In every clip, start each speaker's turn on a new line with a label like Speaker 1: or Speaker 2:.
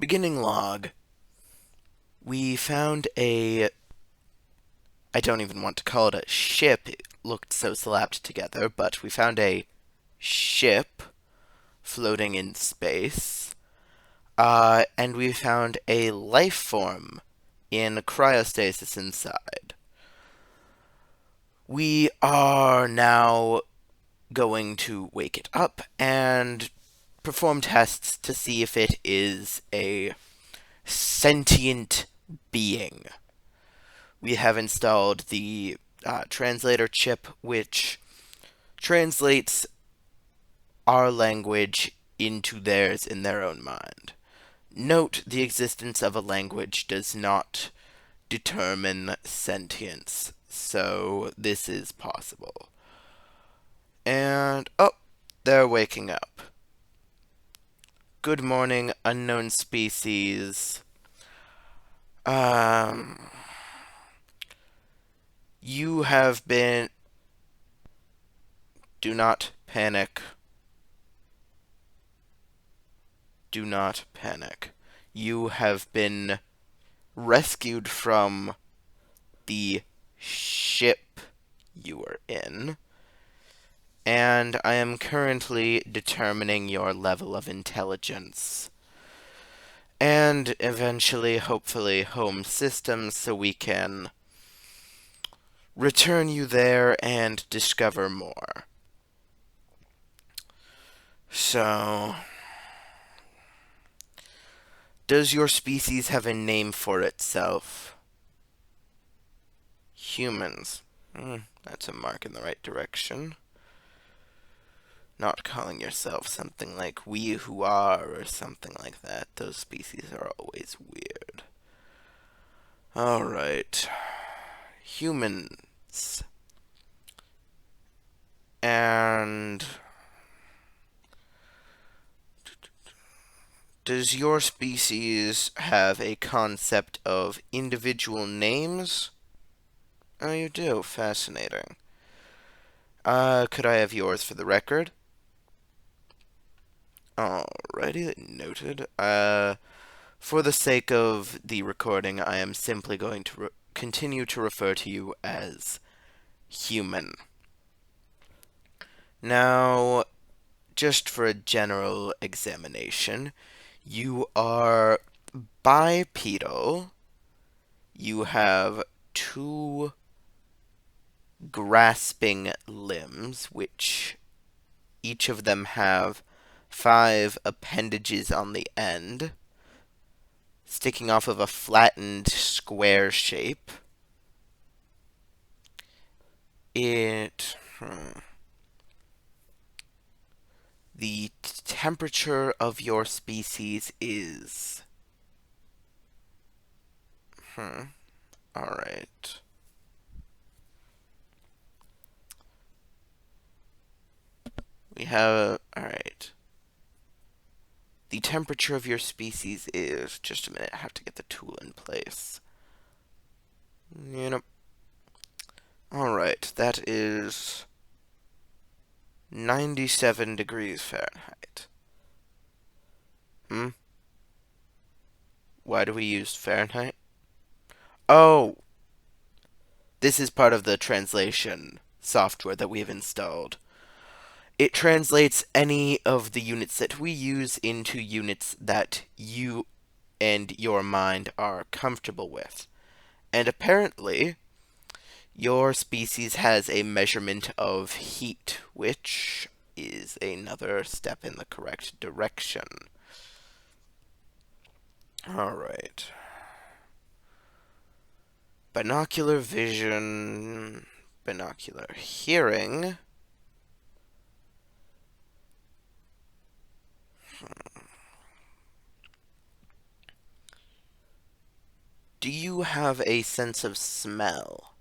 Speaker 1: Beginning log. We found I don't even want to call it a ship. It looked so slapped together, but we found a ship floating in space. And we found a life form in cryostasis inside. We are now going to wake it up and perform tests to see if it is a sentient being. We have installed the translator chip, which translates our language into theirs in their own mind. Note, the existence of a language does not determine sentience, so this is possible. And, oh, they're waking up. Good morning, unknown species. You have been... Do not panic. Do not panic. You have been rescued from the ship you were in, and I am currently determining your level of intelligence. And eventually, hopefully, home systems so we can return you there and discover more. So, does your species have a name for itself? Humans. That's a mark in the right direction. Not calling yourself something like we who are or something like that. Those species are always weird. Alright. Humans. And... Does your species have a concept of individual names? Oh, you do. Fascinating. Could I have yours for the record? Alrighty, noted. For the sake of the recording, I am simply going to continue to refer to you as human. Now, just for a general examination, you are bipedal. You have two grasping limbs, which each of them have 5 appendages on the end, sticking off of a flattened square shape. The temperature of your species is... Alright. We have... Alright. The temperature of your species is... Just a minute, I have to get the tool in place. Alright, that is 97 degrees Fahrenheit. Why do we use Fahrenheit? Oh! This is part of the translation software that we have installed. It translates any of the units that we use into units that you and your mind are comfortable with. And apparently, your species has a measurement of heat, which is another step in the correct direction. Alright. Binocular vision, binocular hearing. Do you have a sense of smell?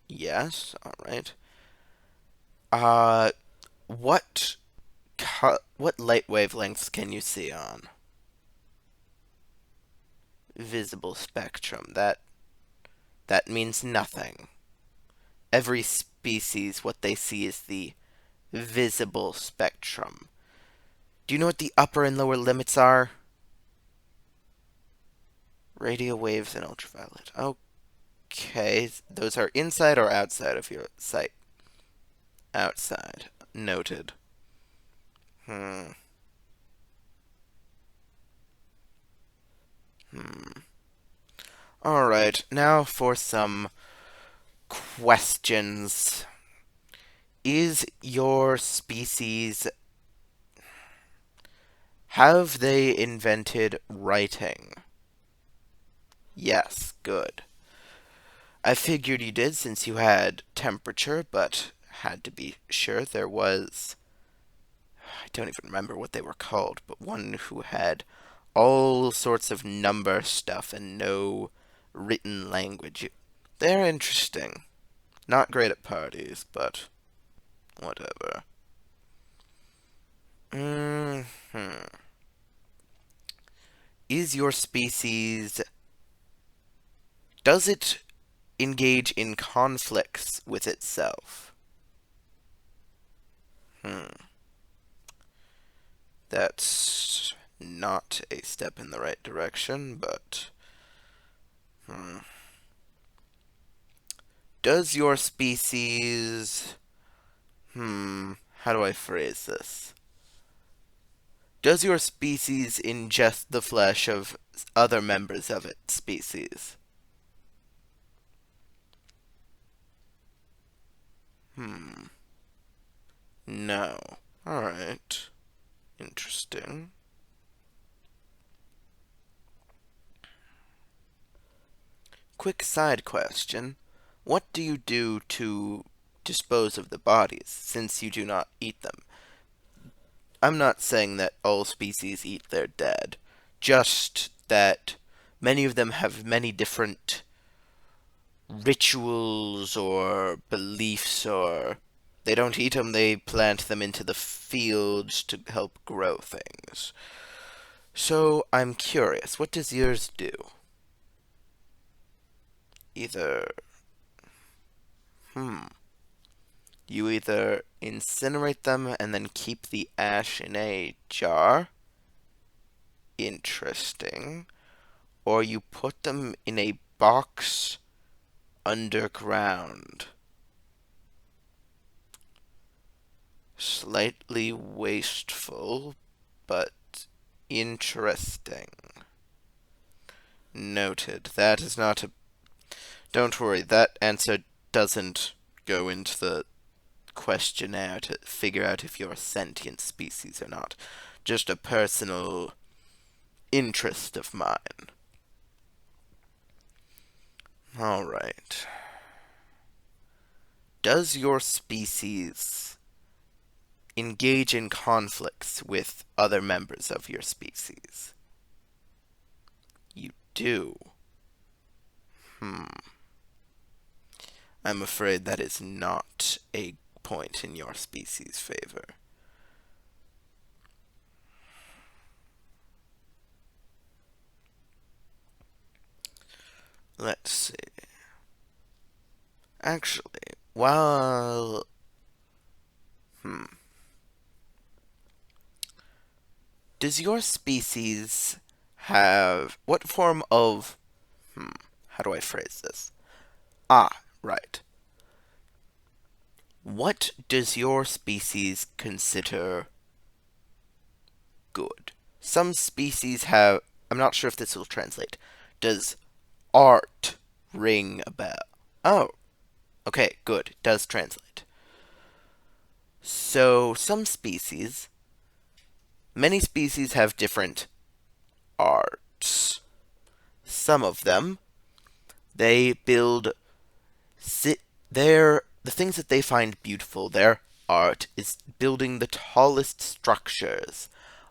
Speaker 1: Yes, alright. What light wavelengths can you see on? Visible spectrum. That means nothing. Every species, what they see is the visible spectrum. Do you know what the upper and lower limits are? Radio waves and ultraviolet. Okay, those are inside or outside of your sight? Outside. Noted. Hmm. Hmm. Alright, now for some questions. Is your species... Have they invented writing? Yes, good. I figured you did since you had temperature, but had to be sure there was... I don't even remember what they were called, but one who had all sorts of number stuff and no written language. They're interesting. Not great at parties, but whatever. hmm Is your species... Does it engage in conflicts with itself? Hmm. That's not a step in the right direction, but... Hmm. Does your species... How do I phrase this? Does your species ingest the flesh of other members of its species? Hmm. No. Alright. Interesting. Quick side question. What do you do to dispose of the bodies, since you do not eat them? I'm not saying that all species eat their dead, just that many of them have many different rituals or beliefs, or they don't eat them, they plant them into the fields to help grow things. So I'm curious, what does yours do? Either, hmm, you either incinerate them and then keep the ash in a jar, interesting, or you put them in a box underground. Slightly wasteful, but interesting. Noted. That is not a... Don't worry, that answer doesn't go into the questionnaire to figure out if you're a sentient species or not. Just a personal interest of mine. Alright. Does your species engage in conflicts with other members of your species? You do. Hmm. I'm afraid that is not a point in your species' favor. Let's see. Actually, while... Hmm. Does your species have... What form of... How do I phrase this? Ah, right. What does your species consider good? Some species have... I'm not sure if this will translate. Does art ring a bell? Oh, okay, good. It does translate. So, many species have different arts. Some of them, they build the things that they find beautiful, their art is building the tallest structures.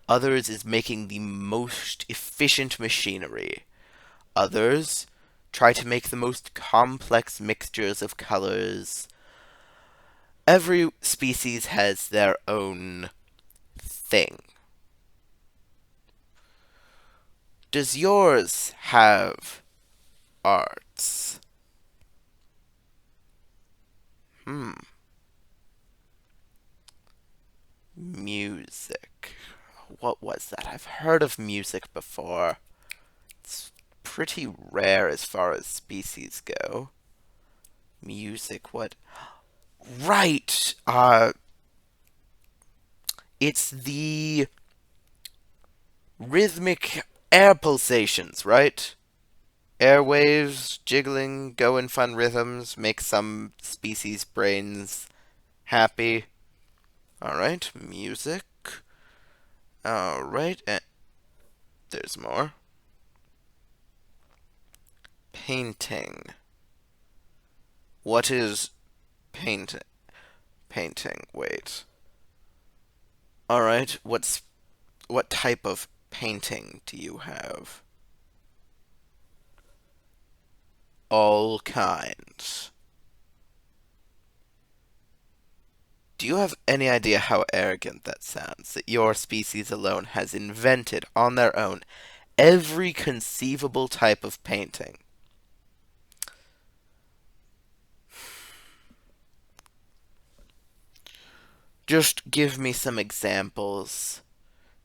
Speaker 1: Others is making the most efficient machinery. Others try to make the most complex mixtures of colors. Every species has their own thing. Does yours have arts? Hmm. Music. What was that? I've heard of music before. It's pretty rare as far as species go. Music, what? Right! It's the rhythmic air pulsations, right? Airwaves jiggling, go in fun rhythms, make some species' brains happy. Alright, music. Alright, and there's more. Painting. What is painting? Painting, wait. Alright, what type of painting do you have? All kinds. Do you have any idea how arrogant that sounds? That your species alone has invented on their own every conceivable type of painting. Just give me some examples,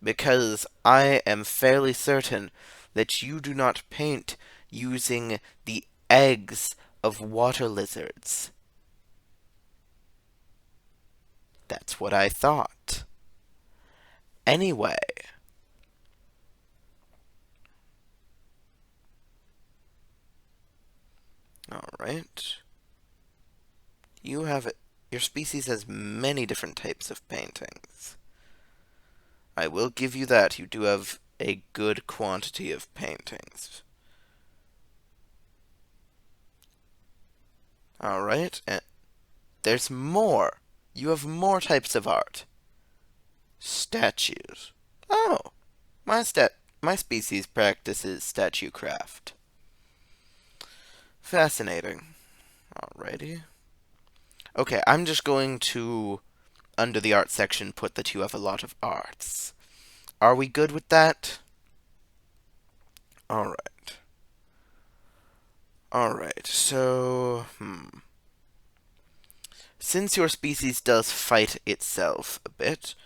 Speaker 1: because I am fairly certain that you do not paint using the eggs of water lizards. That's what I thought. Anyway, alright. You have your species has many different types of paintings. I will give you that. You do have a good quantity of paintings. Alright, and there's more. You have more types of art. Statues. Oh, my species practices statue craft. Fascinating. Alrighty. Okay, I'm just going to, under the art section, put that you have a lot of arts. Are we good with that? Alright. Alright, so, since your species does fight itself a bit,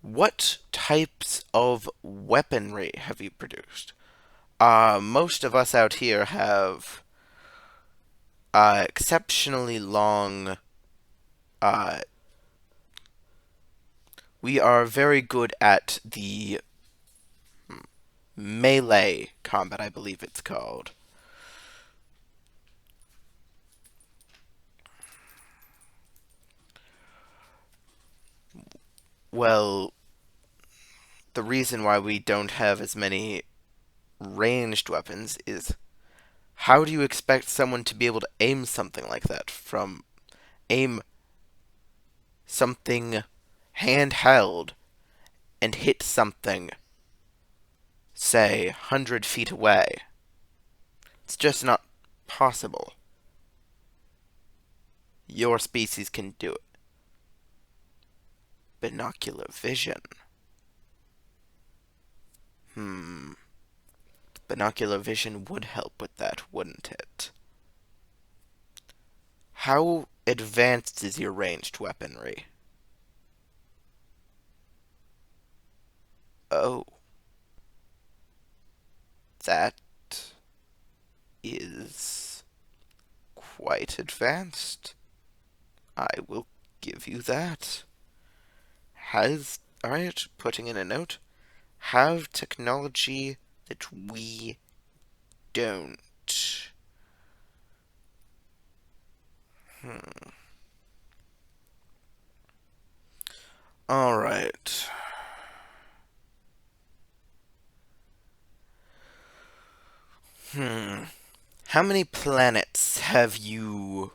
Speaker 1: what types of weaponry have you produced? Most of us out here have exceptionally long. Uh, we are very good at the melee combat, I believe it's called. Well, the reason why we don't have as many ranged weapons is how do you expect someone to be able to aim something like that from aim something handheld and hit something, say, 100 feet away? It's just not possible. Your species can do it. Binocular vision. Binocular vision would help with that, wouldn't it? How advanced is your ranged weaponry? Oh, that is quite advanced. I will give you that. Alright, putting in a note. Have technology that we don't. Alright. How many planets have you...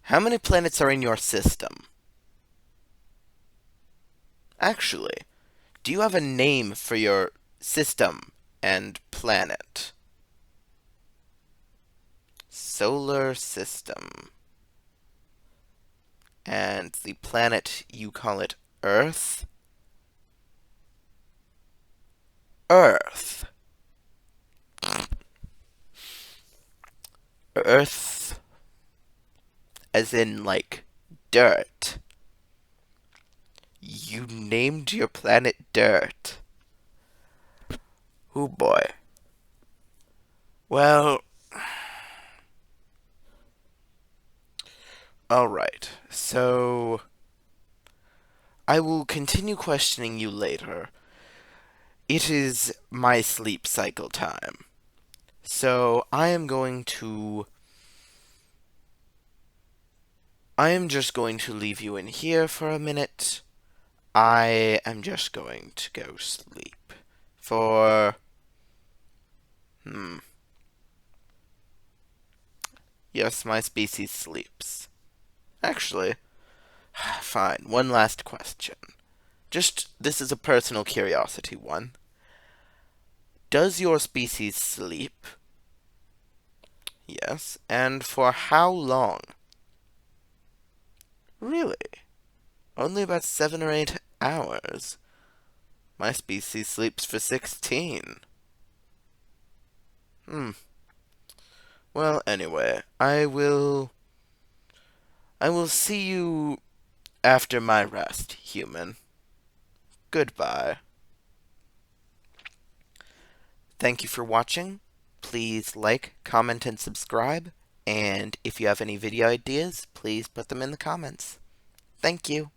Speaker 1: How many planets are in your system? Actually, do you have a name for your system and planet? Solar system. And the planet, you call it Earth? Earth. Earth, as in, like, dirt. You named your planet Dirt. Oh boy. Well, alright. So, I will continue questioning you later. It is my sleep cycle time. So, I am just going to leave you in here for a minute. I am just going to go sleep. For. Hmm. Yes, my species sleeps. Actually, fine. One last question. This is a personal curiosity one. Does your species sleep? Yes. And for how long? Really? Only about 7 or 8 hours. My species sleeps for 16. Hmm. Well, anyway, I will see you after my rest, human. Goodbye. Thank you for watching. Please like, comment, and subscribe. And if you have any video ideas, please put them in the comments. Thank you.